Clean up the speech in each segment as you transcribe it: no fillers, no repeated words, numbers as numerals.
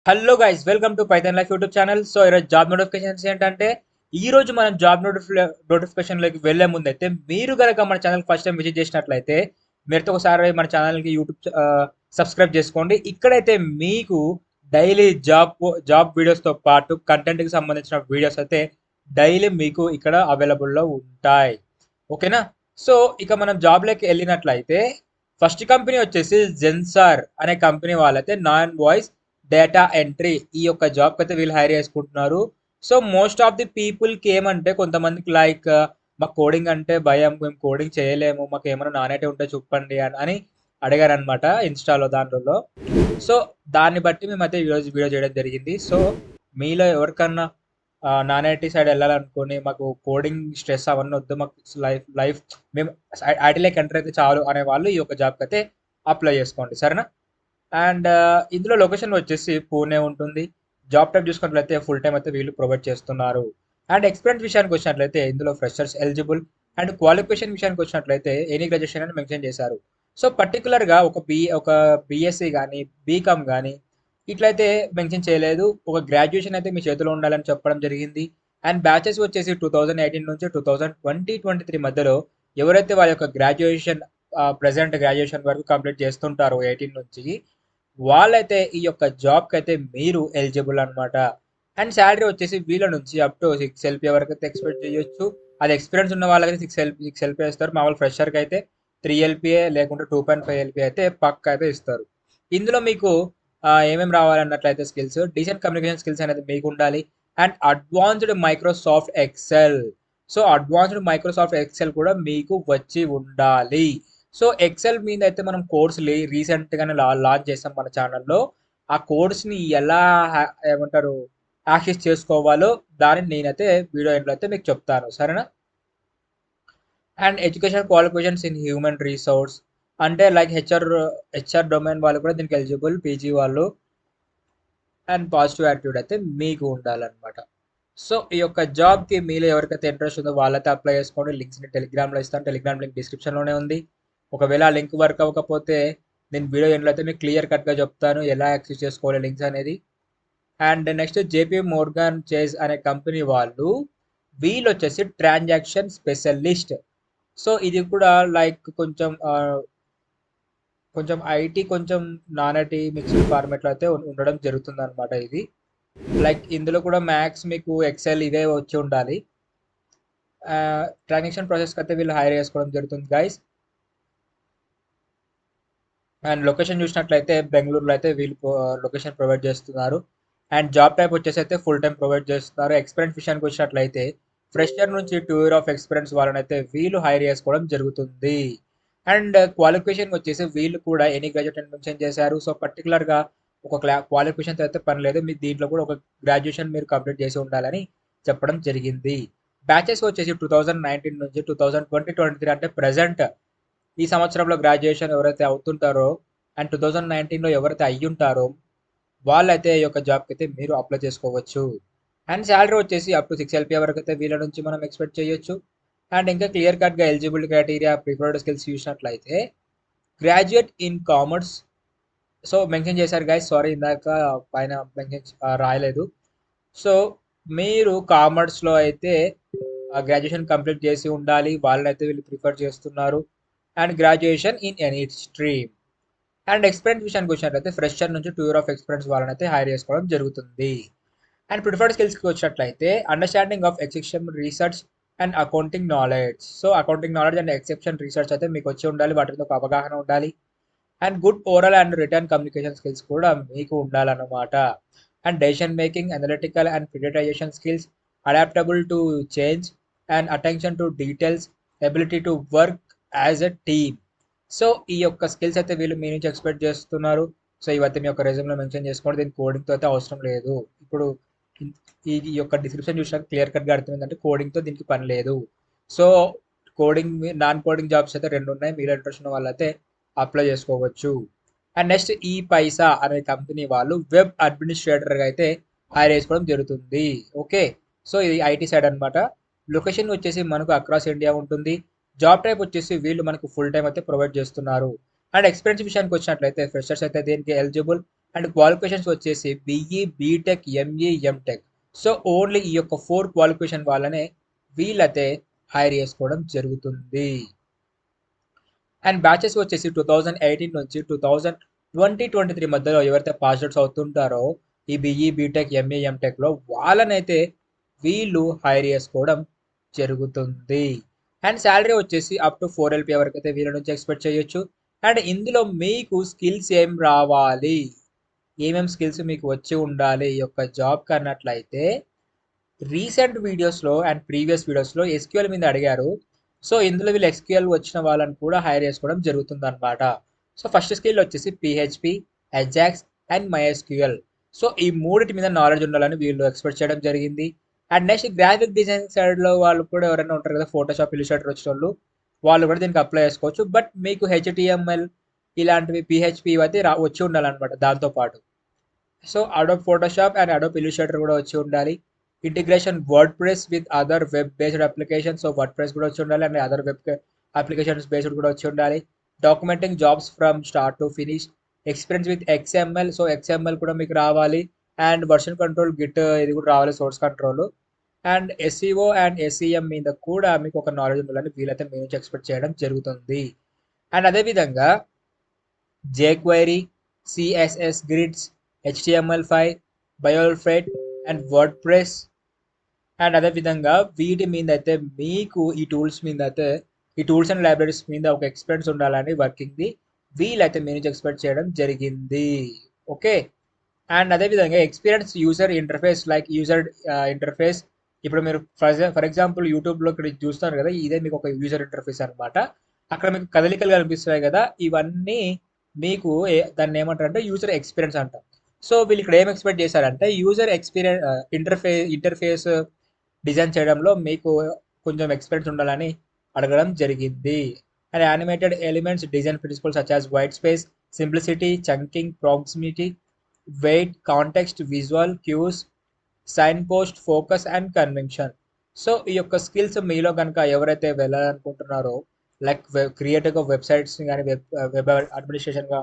Hello guys, welcome to Python life YouTube channel. So ఈరోజు job notifications ఏంటంటే, ఈ రోజు మనం జాబ్ నోటిఫికేషన్లోకి వెళ్లే ముందు అయితే మీరు కనుక మన ఛానల్ ఫస్ట్ టైం విజిట్ చేసినట్లయితే మీరుతో ఒకసారి మన ఛానల్కి యూట్యూబ్ సబ్స్క్రైబ్ చేసుకోండి. ఇక్కడైతే మీకు డైలీ జాబ్ వీడియోస్తో పాటు కంటెంట్కి సంబంధించిన వీడియోస్ అయితే డైలీ మీకు ఇక్కడ అవైలబుల్లో ఉంటాయి. ఓకేనా? సో ఇక మనం జాబ్లోకి వెళ్ళినట్లయితే ఫస్ట్ కంపెనీ వచ్చేసి జెన్సార్ అనే కంపెనీ వాళ్ళైతే నాన్ వాయిస్ డేటా ఎంట్రీ ఈ యొక్క జాబ్కి అయితే వీళ్ళు హైర్ చేసుకుంటున్నారు. సో మోస్ట్ ఆఫ్ ది పీపుల్కి ఏమంటే కొంతమందికి లైక్ మాకు కోడింగ్ అంటే భయం, మేము కోడింగ్ చేయలేము, మాకు ఏమైనా నానేటి ఉంటే చెప్పండి అని అడిగారు అనమాట ఇన్స్టాలో దాంట్లో. సో దాన్ని బట్టి మేమైతే ఈరోజు వీడియో చేయడం జరిగింది. సో మీలో ఎవరికన్నా నాన్ ఐటీ సైడ్ వెళ్ళాలనుకుని మాకు కోడింగ్ స్ట్రెస్ అవన్నీ వద్దు, మాకు లైఫ్ మేము ఐటీలోకి ఎంటర్ అయితే చాలు అనే వాళ్ళు ఈ యొక్క జాబ్కి అయితే అప్లై చేసుకోండి, సరేనా? అండ్ ఇందులో లొకేషన్ వచ్చేసి పూణే ఉంటుంది. జాబ్ టైప్ చూసుకున్నట్లయితే ఫుల్ టైం అయితే వీళ్ళు ప్రొవైడ్ చేస్తున్నారు. అండ్ ఎక్స్పీరియన్స్ విషయానికి వచ్చినట్లయితే ఇందులో ఫ్రెషర్స్ ఎలిజిబుల్. అండ్ క్వాలిఫికేషన్ విషయానికి వచ్చినట్లయితే ఎనీ గ్రాడ్యుయేషన్ అని మెన్షన్ చేశారు. సో పర్టికులర్గా ఒక బీఎస్సీ కానీ బీకామ్ కానీ ఇట్లయితే మెన్షన్ చేయలేదు. ఒక గ్రాడ్యుయేషన్ అయితే మీ చేతిలో ఉండాలని చెప్పడం జరిగింది. అండ్ బ్యాచెస్ వచ్చేసి 2018 నుంచి 2023 మధ్యలో ఎవరైతే వాళ్ళ యొక్క గ్రాడ్యుయేషన్ ప్రజెంట్ గ్రాడ్యుయేషన్ వరకు కంప్లీట్ చేస్తుంటారో 18 నుంచి వాళ్ళైతే ఈ యొక్క జాబ్కి అయితే మీరు ఎలిజిబుల్ అనమాట. అండ్ శాలరీ వచ్చేసి వీళ్ళ నుంచి అప్ టు 6 LP వరకు అయితే ఎక్స్పెక్ట్ చేయొచ్చు. అది ఎక్స్పీరియన్స్ ఉన్న వాళ్ళకైతే 6 LP ఇస్తారు. మామూలు ఫ్రెషర్కి అయితే 3 LPA లేకుంటే 2.5 LPA అయితే పక్క అయితే ఇస్తారు. ఇందులో మీకు ఏమేమి రావాలన్నట్లయితే స్కిల్స్, డీసెంట్ కమ్యూనికేషన్ స్కిల్స్ అనేది మీకు ఉండాలి. And advanced Microsoft Excel. So advanced Microsoft Excel కూడా మీకు వచ్చి ఉండాలి. సో ఎక్సెల్ మీద అయితే మనం కోర్స్ రీసెంట్గానే లాంచ్ చేస్తాం మన ఛానల్లో. ఆ కోర్స్ని ఎలా ఏమంటారు యాక్సెస్ చేసుకోవాలో దానిని నేనైతే వీడియో ఎండ్లో అయితే మీకు చెప్తాను, సరేనా? And education qualifications in human resource అంటే లైక్ హెచ్ఆర్ డొమైన్ వాళ్ళు కూడా దీనికి ఎలిజిబుల్, పీజీ వాళ్ళు. అండ్ పాజిటివ్ యాటిట్యూడ్ అయితే మీకు ఉండాలన్నమాట. సో ఈ యొక్క జాబ్కి మీలో ఎవరికైతే ఇంట్రెస్ట్ ఉందో వాళ్ళైతే అప్లై చేసుకోండి. లింక్స్ని టెలిగ్రామ్లో ఇస్తాను. టెలిగ్రామ్ లింక్ డిస్క్రిప్షన్లోనే ఉంది. ఒకవేళ ఆ లింక్ వర్క్ అవ్వకపోతే నేను వీడియో ఎండ్లో అయితే మీకు క్లియర్ కట్గా చెప్తాను ఎలా యాక్సెస్ చేసుకోవాలి లింక్స్ అనేది. And next JP Morgan chase అనే కంపెనీ వీళ్ళు వచ్చేసి ట్రాన్సాక్షన్ స్పెషలిస్ట్. సో ఇది కూడా లైక్ కొంచెం ఐటీ కొంచెం నాన్ ఐటీ మిక్స్డ్ ఫార్మేట్లో అయితే ఉండడం జరుగుతుంది అనమాట. ఇది లైక్ ఇందులో కూడా మ్యాథ్స్ మీకు ఎక్సెల్ ఇవే వచ్చి ఉండాలి. ట్రాన్సాక్షన్ ప్రాసెస్కి అయితే వీళ్ళు హైర్ చేసుకోవడం జరుగుతుంది గైస్. అండ్ లొకేషన్ చూసినట్లయితే బెంగళూరులో అయితే వీళ్ళు లొకేషన్ ప్రొవైడ్ చేస్తున్నారు. అండ్ జాబ్ టైప్ వచ్చేసి అయితే ఫుల్ టైం ప్రొవైడ్ చేస్తున్నారు. ఎక్స్పీరియన్స్ విషయానికి వచ్చినట్లయితే ఫ్రెషర్ నుంచి 2 years ఆఫ్ ఎక్స్పీరియన్స్ వాళ్ళని అయితే వీళ్ళు హైర్ చేసుకోవడం జరుగుతుంది. అండ్ క్వాలిఫికేషన్ వచ్చేసి వీళ్ళు కూడా ఎనీ గ్రాడ్యుయేట్ అని మెన్షన్ చేశారు. సో పర్టికులర్గా ఒక క్వాలిఫికేషన్తో అయితే పని లేదు, మీకు దీంట్లో కూడా ఒక గ్రాడ్యుయేషన్ మీరు కంప్లీట్ చేసి ఉండాలని చెప్పడం జరిగింది. బ్యాచెస్ వచ్చేసి 2019 నుంచి 2023 అంటే ప్రజెంట్ ఈ సంవత్సరంలో గ్రాడ్యుయేషన్ ఎవరైతే అవుతుంటారో అండ్ 2019లో ఎవరైతే అయ్యుంటారో వాళ్ళైతే ఈ యొక్క జాబ్కి అయితే మీరు అప్లై చేసుకోవచ్చు. అండ్ శాలరీ వచ్చేసి అప్ టు 6 LPA వరకు అయితే వీళ్ళ నుంచి మనం ఎక్స్పెక్ట్ చేయొచ్చు. అండ్ ఇంకా క్లియర్ కట్గా ఎలిజిబుల్ క్రైటీరియా, ప్రిఫర్డ్ స్కిల్స్ చూసినట్లయితే graduate in commerce. So mention చేశారు గైస్, సారీ ఇందాక పైన మెన్షన్ రాయలేదు. సో మీరు కామర్స్లో అయితే గ్రాడ్యుయేషన్ కంప్లీట్ చేసి ఉండాలి, వాళ్ళనైతే వీళ్ళు ప్రిఫర్ చేస్తున్నారు. And graduation in any stream. And experience విషయానికి వచ్చినట్లయితే ఫ్రెషర్ నుంచి 2 years ఆఫ్ ఎక్స్పీరియన్స్ వాళ్ళని అయితే హైర్ చేసుకోవడం జరుగుతుంది. అండ్ ప్రిఫర్డ్ స్కిల్స్కి వచ్చినట్లయితే understanding of exception research and accounting knowledge. So accounting knowledge and exception research అయితే మీకు వచ్చి ఉండాలి, వాటి మీద ఒక అవగాహన ఉండాలి. And good oral and written communication skills కూడా మీకు ఉండాలన్నమాట. And decision making, analytical and prioritization skills, adaptable to change and attention to details, ability to work as a team. So ఈ యొక్క స్కిల్స్ అయితే వీళ్ళు మీ నుంచి ఎక్స్పెక్ట్ చేస్తున్నారు. సో ఇవైతే మీ యొక్క రెజ్యూమ్లో మెన్షన్ చేసుకోండి. దీనికి కోడింగ్తో అయితే అవసరం లేదు. ఇప్పుడు ఈ యొక్క డిస్క్రిప్షన్ చూసినాక క్లియర్ కట్గా అర్థమైందంటే కోడింగ్తో దీనికి పని లేదు. So coding non coding jobs అయితే 2 ఉన్నాయి. మీరు ఇంట్రెస్ట్ ఉన్న వాళ్ళైతే అప్లై చేసుకోవచ్చు. అండ్ నెక్స్ట్ ఈ పైసా అనే కంపెనీ వాళ్ళు వెబ్ అడ్మినిస్ట్రేటర్గా అయితే హైర్ చేసుకోవడం జరుగుతుంది. ఓకే, సో ఇది ఐటీ సైడ్ అనమాట. లొకేషన్ వచ్చేసి మనకు అక్రాస్ ఇండియా ఉంటుంది. జాబ్ టైప్ వచ్చేసి వీళ్ళు మనకు ఫుల్ టైం అయితే ప్రొవైడ్ చేస్తున్నారు. అండ్ ఎక్స్పీరియన్స్ విషయానికి వచ్చినట్లయితే ఫ్రెషర్స్ అయితే దీనికి ఎలిజిబుల్. అండ్ క్వాలిఫికేషన్స్ వచ్చేసి BE, B Tech, ME, M Tech. So only ఈ యొక్క 4 క్వాలిఫికేషన్ వాళ్ళనే వీళ్ళైతే హైర్ చేసుకోవడం జరుగుతుంది. అండ్ బ్యాచెస్ వచ్చేసి 2018 నుంచి 2023 మధ్యలో ఎవరైతే పాస్ అవుట్స్ అవుతుంటారో ఈ బిఈ, బీటెక్, ఎంఏ, ఎంటెక్లో వాళ్ళనైతే వీళ్ళు హైర్ చేసుకోవడం జరుగుతుంది. అండ్ శాలరీ వచ్చేసి అప్ టు 4 LP వరకు అయితే వీళ్ళ నుంచి ఎక్స్పెక్ట్ చేయొచ్చు. అండ్ ఇందులో మీకు స్కిల్స్ ఏం రావాలి, ఏమేమి స్కిల్స్ మీకు వచ్చి ఉండాలి ఈ యొక్క జాబ్కి అన్నట్లయితే రీసెంట్ వీడియోస్లో అండ్ ప్రీవియస్ వీడియోస్లో ఎస్క్యూఎల్ మీద అడిగారు. సో ఇందులో వీళ్ళు ఎస్క్యూఎల్ వచ్చిన వాళ్ళని కూడా హైర్ చేసుకోవడం జరుగుతుంది అనమాట. సో ఫస్ట్ స్కిల్ వచ్చేసి PHP, Ajax and MySQL. So ఈ మూడిటి మీద నాలెడ్జ్ ఉండాలని వీళ్ళు ఎక్స్పెక్ట్ చేయడం జరిగింది. అండ్ నెక్స్ట్ గ్రాఫిక్ డిజైన్ సైడ్లో వాళ్ళు కూడా ఎవరైనా ఉంటారు కదా, ఫోటోషాప్, ఇల్లుస్ట్రేటర్ వచ్చిన వాళ్ళు కూడా దీనికి అప్లై చేసుకోవచ్చు. బట్ మీకు హెచ్టిఎంఎల్ ఇలాంటివి పిహెచ్పి అయితే వచ్చి ఉండాలన్నమాట దాంతోపాటు. So Adobe Photoshop and Adobe Illustrator కూడా వచ్చి ఉండాలి. Integration word press with other web based applications, so word press కూడా వచ్చి ఉండాలి and other web applications based కూడా వచ్చి ఉండాలి. Documenting jobs from start to finish, experience with XML, so XML కూడా మీకు రావాలి. అండ్ వర్షన్ కంట్రోల్, గిట్ ఇది కూడా రావాలి, source control. And SEO and SEM మీద కూడా మీకు ఒక నాలెడ్జ్ ఉండాలని వీలైతే మీ నుంచి ఎక్స్పెక్ట్ చేయడం జరుగుతుంది. అండ్ అదేవిధంగా jQuery, CSS grids, HTML5, Boilerplate and word press. And అదేవిధంగా వీటి మీద అయితే మీకు ఈ టూల్స్ అండ్ లైబ్రరీస్ మీద ఒక ఎక్స్పీరియన్స్ ఉండాలని వర్కింగ్ది వీళ్ళైతే మీ నుంచి ఎక్స్పెక్ట్ చేయడం జరిగింది. ఓకే. అండ్ అదేవిధంగా experience user interface, like user interface. ఇప్పుడు మీరు ఫర్ ఎగ్జాంపుల్ యూట్యూబ్లో ఇక్కడ చూస్తారు కదా, ఇదే మీకు ఒక యూజర్ ఇంటర్ఫేస్ అనమాట. అక్కడ మీకు కదలికలు కనిపిస్తాయి కదా, ఇవన్నీ మీకు దాన్ని ఏమంటారంటే యూజర్ ఎక్స్పీరియన్స్ అంటాం. సో వీళ్ళు ఇక్కడ ఏం ఎక్స్పెక్ట్ చేశారంటే యూజర్ ఎక్స్పీరియన్స్ ఇంటర్ఫేస్ డిజైన్ చేయడంలో మీకు కొంచెం ఎక్స్పీరియన్స్ ఉండాలని అడగడం జరిగింది. And animated elements design principles such as white space, simplicity, chunking, proximity, weight, context, visual cues, sign post, focus and convention. So ఈ యొక్క స్కిల్స్ మీలో కనుక ఎవరైతే వెళ్ళాలనుకుంటున్నారో, లైక్ క్రియేటివ్గా వెబ్సైట్స్ని కానీ వెబ్ అడ్మినిస్ట్రేషన్గా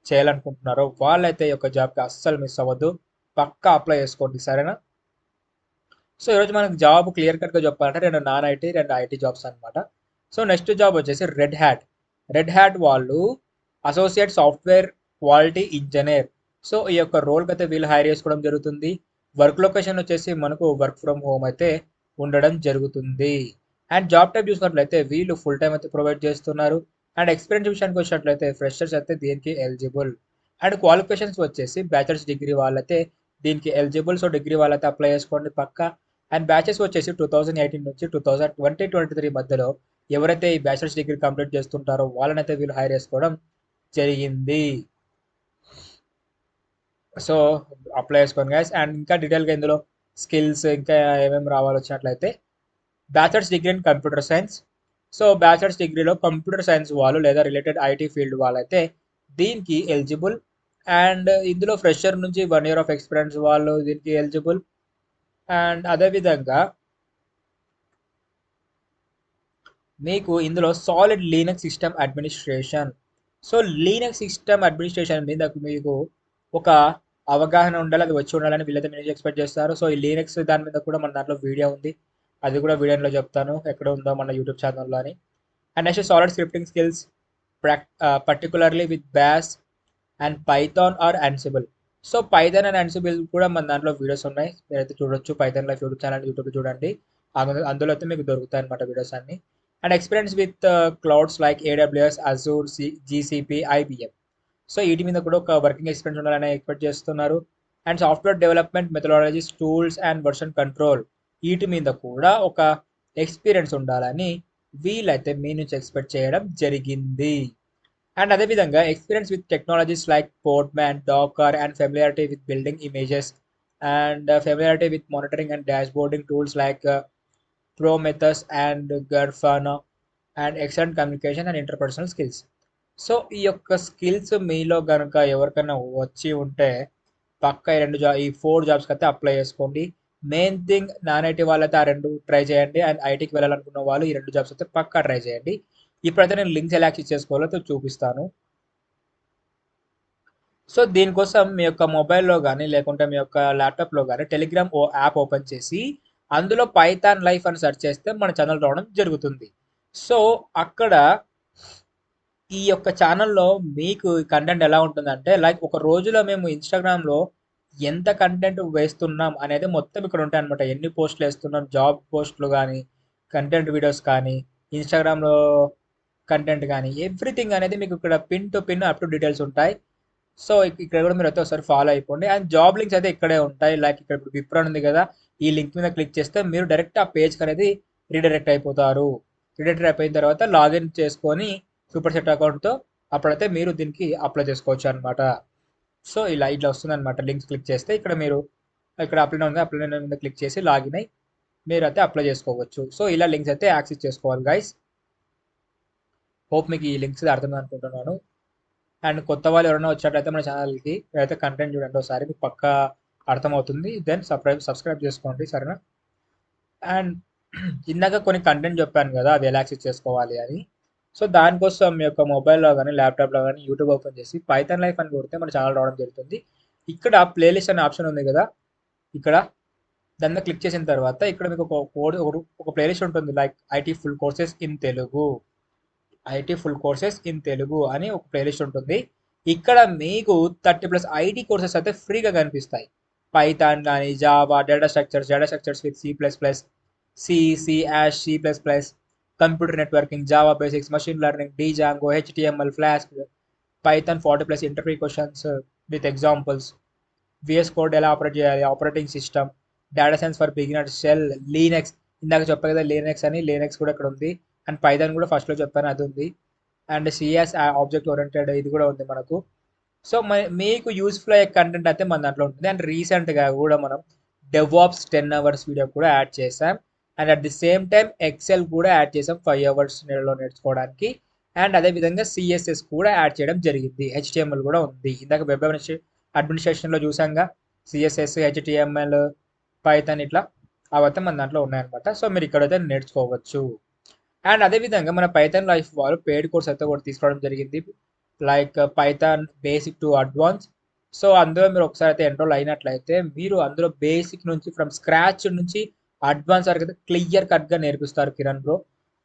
చేయాలనుకుంటున్నారో వాళ్ళైతే ఈ యొక్క జాబ్కి అస్సలు మిస్ అవ్వద్దు, పక్కా అప్లై చేసుకోండి, సరేనా? సో ఈరోజు మనకు జాబ్ క్లియర్ కట్గా చెప్పాలంటే 2 నాన్ ఐటీ 2 ఐటీ జాబ్స్ అనమాట. సో నెక్స్ట్ జాబ్ వచ్చేసి రెడ్ హ్యాట్ వాళ్ళు associate software quality engineer. So ఈ యొక్క రోల్కి అయితే వీళ్ళు హైర్ చేసుకోవడం జరుగుతుంది. వర్క్ లొకేషన్ వచ్చేసి మనకు వర్క్ ఫ్రమ్ హోమ్ అయితే ఉండడం జరుగుతుంది. అండ్ జాబ్ టైప్ చూసినట్లయితే వీళ్ళు ఫుల్ టైం అయితే ప్రొవైడ్ చేస్తున్నారు. అండ్ ఎక్స్పీరియన్స్ విషయానికి వచ్చినట్లయితే ఫ్రెషర్స్ అయితే దీనికి ఎలిజిబుల్. అండ్ క్వాలిఫికేషన్స్ వచ్చేసి బ్యాచిలర్స్ డిగ్రీ వాళ్ళైతే దీనికి ఎలిజిబుల్. సో డిగ్రీ వాళ్ళైతే అప్లై చేసుకోండి పక్కా. అండ్ బ్యాచెస్ వచ్చేసి 2018 నుంచి 2023 మధ్యలో ఎవరైతే ఈ బ్యాచిలర్స్ డిగ్రీ కంప్లీట్ చేస్తుంటారో వాళ్ళనైతే వీళ్ళు హైర్ చేసుకోవడం జరిగింది. సో అప్లై చేసుకోండి గైస్. అండ్ ఇంకా డీటెయిల్గా ఇందులో స్కిల్స్ ఇంకా ఏమేమి రావాలి వచ్చినట్లయితే bachelors degree in computer science. So bachelors డిగ్రీలో కంప్యూటర్ సైన్స్ వాళ్ళు లేదా రిలేటెడ్ ఐటీ ఫీల్డ్ వాళ్ళైతే దీనికి ఎలిజిబుల్. అండ్ ఇందులో ఫ్రెషర్ నుంచి 1 year ఆఫ్ ఎక్స్పీరియన్స్ వాళ్ళు దీనికి ఎలిజిబుల్. అండ్ అదేవిధంగా మీకు ఇందులో solid Linux system administration. So Linux system administration మీద మీకు ఒక అవగాహన ఉండాలి, అది వచ్చి ఉండాలని వీళ్ళైతే మీరు ఎక్స్పెక్ట్ చేస్తారు. సో ఈ లీనక్స్ దాని మీద కూడా మన దాంట్లో వీడియో ఉంది, అది కూడా వీడియోలో చెప్తాను ఎక్కడ ఉందో మన యూట్యూబ్ ఛానల్లో అని. And next solid scripting skills, particularly with Bash and Python or Ansible. So Python and Ansible కూడా మన దాంట్లో వీడియోస్ ఉన్నాయి, మీరైతే చూడొచ్చు. Python life YouTube channel YouTube చూడండి, అందులో అయితే మీకు దొరుకుతాయి అనమాట వీడియోస్ అన్ని. And experience with clouds like AWS, Azure, GCP, IBM. So వీటి మీద కూడా ఒక వర్కింగ్ ఎక్స్పీరియన్స్ ఉండాలని ఎక్స్పెక్ట్ చేస్తున్నారు. And software development methodologies, tools and version control వీటి మీద కూడా ఒక ఎక్స్పీరియన్స్ ఉండాలని వీళ్ళైతే మీ నుంచి ఎక్స్పెక్ట్ చేయడం జరిగింది. అండ్ అదేవిధంగా experience with technologies like Podman, Docker and familiarity with building images and familiarity with monitoring and dashboarding tools like Prometheus and Grafana and excellent communication and interpersonal skills. So ఈ యొక్క skills మీలో కనుక ఎవరికైనా వచ్చి ఉంటే పక్క ఈ 4 జాబ్స్కి అయితే అప్లై చేసుకోండి. మెయిన్ థింగ్ నాన్ ఐటీ వాళ్ళైతే ఆ 2 ట్రై చేయండి. అండ్ ఐటీకి వెళ్ళాలనుకున్న వాళ్ళు ఈ 2 జాబ్స్ అయితే పక్కా ట్రై చేయండి. ఇప్పుడైతే నేను లింక్స్ ఎలా యాక్సెస్ చేసుకోవాలో చూపిస్తాను. సో దీనికోసం మీ యొక్క మొబైల్‌లో గాని, లేకుంటే మీ యొక్క ల్యాప్‌టాప్‌లో గాని టెలిగ్రామ్ యాప్ ఓపెన్ చేసి, అందులో పైథాన్ లైఫ్ అని సెర్చ్ చేస్తే మన ఛానల్ రావడం జరుగుతుంది. సో అక్కడ ఈ యొక్క ఛానల్‌లో మీకు కంటెంట్ ఎలా ఉంటుందంటే, లైక్ ఒక రోజులో మేము ఇన్‌స్టాగ్రామ్‌లో ఎంత కంటెంట్ వేస్తున్నాం అనేది మొత్తం ఇక్కడ ఉంటాయన్నమాట. ఎన్ని పోస్టులు వేస్తున్నాం, జాబ్ పోస్టులు గానీ, కంటెంట్ వీడియోస్ కానీ, ఇన్‌స్టాగ్రామ్‌లో కంటెంట్ గానీ, ఎవ్రీథింగ్ అనేది మీకు ఇక్కడ pin to pin up to details ఉంటాయి. సో ఇక్కడ కూడా మీరైతే ఒకసారి ఫాలో అయిపోండి. అండ్ జాబ్ లింక్స్ అయితే ఇక్కడే ఉంటాయి. లైక్ ఇక్కడ ఇప్పుడు విప్రో అని ఉంది కదా! ఈ లింక్ మీద క్లిక్ చేస్తే మీరు డైరెక్ట్ ఆ పేజ్‌కి అనేది రీడైరెక్ట్ అయిపోతారు. రీడైరెక్ట్ అయిపోయిన తర్వాత లాగిన్ చేసుకొని సూపర్ సెట్ అకౌంట్‌తో అప్పుడైతే మీరు దీనికి అప్లై చేసుకోవచ్చు అనమాట. సో ఇట్లా వస్తుందన్నమాట. లింక్స్ క్లిక్ చేస్తే ఇక్కడ మీరు ఇక్కడ అప్లై ఉంది. అప్లై మీద క్లిక్ చేసి లాగిన్ అయ్యి మీరైతే అప్లై చేసుకోవచ్చు. సో ఇలా లింక్స్ అయితే యాక్సెస్ చేసుకోవాలి గైస్. హోప్ మీకు ఈ లింక్స్ అర్థమైంది అనుకుంటున్నాను. అండ్ కొత్త వాళ్ళు ఎవరైనా వచ్చినట్లయితే మన ఛానల్కి అయితే కంటెంట్ చూడండి ఒకసారి, మీకు పక్కా అర్థమవుతుంది. దెన్ సబ్స్క్రైబ్ చేసుకోండి, సరేనా? అండ్ ఇందాక కొన్ని కంటెంట్ చెప్పాను కదా, అది ఎలా యాక్సెస్ చేసుకోవాలి అని. సో దానికోసం మీ యొక్క మొబైల్లో కానీ ల్యాప్టాప్లో కానీ యూట్యూబ్ ఓపెన్ చేసి పైథాన్ లైఫ్ అని కొడితే మన ఛానల్ రావడం జరుగుతుంది. ఇక్కడ ప్లేలిస్ట్ అనే ఆప్షన్ ఉంది కదా, ఇక్కడ దాన్ని క్లిక్ చేసిన తర్వాత ఇక్కడ మీకు ఒక కోడ్ ఒక ప్లేలిస్ట్ ఉంటుంది, like IT full courses in Telugu అని ఒక ప్లేలిస్ట్ ఉంటుంది. ఇక్కడ మీకు 30+ ఐటీ కోర్సెస్ అయితే ఫ్రీగా కనిపిస్తాయి. పైథాన్ కానీ, Java, data structures with C ash, C++, computer networking, Java basics, machine learning, Django, HTML, flask, Python 40+ interview questions with examples, VS code ఎలా ఆపరేట్ చేయాలి, operating system, data science for beginners, shell, Linux, ఇందాక చెప్పా కదా Linux కూడా ఇక్కడ ఉంది. And Python కూడా ఫస్ట్లో చెప్పాను, అది ఉంది. అండ్ సిఎస్ ఆబ్జెక్ట్ ఓరియంటెడ్ ఇది కూడా ఉంది మనకు. సో మీకు యూస్ఫుల్ అయ్యే కంటెంట్ అయితే మన దాంట్లో ఉంటుంది. అండ్ రీసెంట్గా కూడా మనం డెవాప్స్ 10 అవర్స్ వీడియో కూడా యాడ్ చేసాం. And at the same time Excel కూడా యాడ్ చేసాం 5 అవర్స్ నెలలో నేర్చుకోవడానికి. అండ్ అదేవిధంగా సిఎస్ఎస్ కూడా యాడ్ చేయడం జరిగింది. హెచ్టిఎంఎల్ కూడా ఉంది. ఇందాక వెబ్ అడ్మినిస్ట్రేషన్లో చూసాంగా, సిఎస్ఎస్, హెచ్టిఎంఎల్, పైథాన్ ఇట్లా అవైతే మన దాంట్లో ఉన్నాయన్నమాట. సో మీరు ఇక్కడైతే నేర్చుకోవచ్చు. అండ్ అదేవిధంగా మన పైథాన్ లైఫ్ వాళ్ళు పెయిడ్ కోర్స్ అయితే కూడా తీసుకోవడం జరిగింది, like Python basic to advance. So అందులో మీరు ఒకసారి అయితే ఎన్రోల్ అయినట్లయితే మీరు అందులో బేసిక్ నుంచి ఫ్రమ్ స్క్రాచ్ నుంచి అడ్వాన్స్ వరకు అయితే క్లియర్ కట్గా నేర్పిస్తారు కిరణ్ బ్రో.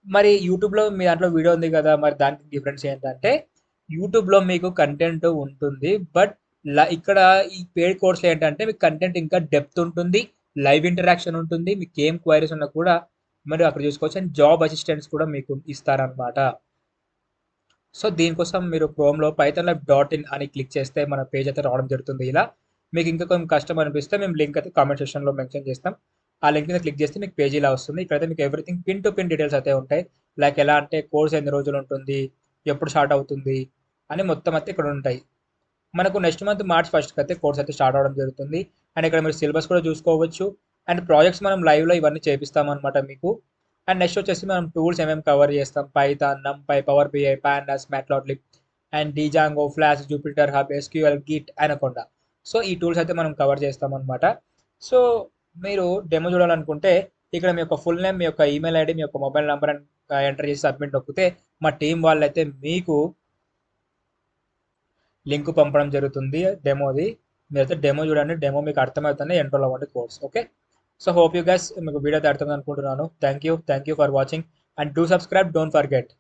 మరి యూట్యూబ్లో మీ దాంట్లో వీడియో ఉంది కదా, మరి దానికి డిఫరెన్స్ ఏంటంటే యూట్యూబ్లో మీకు కంటెంట్ ఉంటుంది, బట్ ఇక్కడ ఈ పెయిడ్ కోర్స్లో ఏంటంటే మీకు కంటెంట్ ఇంకా డెప్త్ ఉంటుంది, లైవ్ ఇంటరాక్షన్ ఉంటుంది, మీకు ఏం క్వైరీస్ ఉన్నా కూడా మరి అక్కడ చూసుకోవచ్చు. అండ్ జాబ్ అసిస్టెంట్స్ కూడా మీకు ఇస్తారనమాట. సో దీనికోసం మీరు క్రోమ్లో pythonlab.in అని క్లిక్ చేస్తే మన పేజ్ అయితే రావడం జరుగుతుంది. ఇలా మీకు ఇంకా కొంచెం కష్టం అనిపిస్తే మేము లింక్ అయితే కామెంట్ సెక్షన్లో మెన్షన్ చేస్తాం. ఆ లింక్ మీద క్లిక్ చేస్తే మీకు పేజ్ ఇలా వస్తుంది. ఇక్కడైతే మీకు everything pin to pin details అయితే ఉంటాయి. లైక్ ఎలా అంటే కోర్స్ ఎన్ని రోజులు ఉంటుంది, ఎప్పుడు స్టార్ట్ అవుతుంది అని మొత్తం అయితే ఇక్కడ ఉంటాయి. మనకు నెక్స్ట్ మంత్ మార్చ్ 1st అయితే కోర్స్ అయితే స్టార్ట్ అవడం జరుగుతుంది. అండ్ ఇక్కడ మీరు సిలబస్ కూడా చూసుకోవచ్చు. అండ్ ప్రాజెక్ట్స్ మనం లైవ్లో ఇవన్నీ చేపిస్తామన్నమాట మీకు. అండ్ నెక్స్ట్ వచ్చేసి మనం టూల్స్ ఏమేమి కవర్ చేస్తాం, Python, NumPy, Power BI, pandas, matplotlib, and Django, Flask, Jupyter Hub, SQL, Git, Anaconda. So ఈ టూల్స్ అయితే మనం కవర్ చేస్తాం అనమాట. సో మీరు డెమో చూడాలనుకుంటే ఇక్కడ మీ యొక్క ఫుల్ నేమ్, మీ యొక్క ఈమెయిల్ ఐడి, మీ యొక్క మొబైల్ నెంబర్ అండ్ ఎంటర్ చేసి సబ్మిట్ నొక్కితే మా టీం వాళ్ళైతే మీకు లింక్ పంపడం జరుగుతుంది డెమోది. మీరైతే డెమో చూడండి, డెమో మీకు అర్థమవుతుంది, ఎన్రోల్ అవ్వండి course. Okay, so hope you guys మీకు వీడియో అయితే అర్థమైంది అనుకుంటున్నాను. Thank you for watching and do subscribe, don't forget.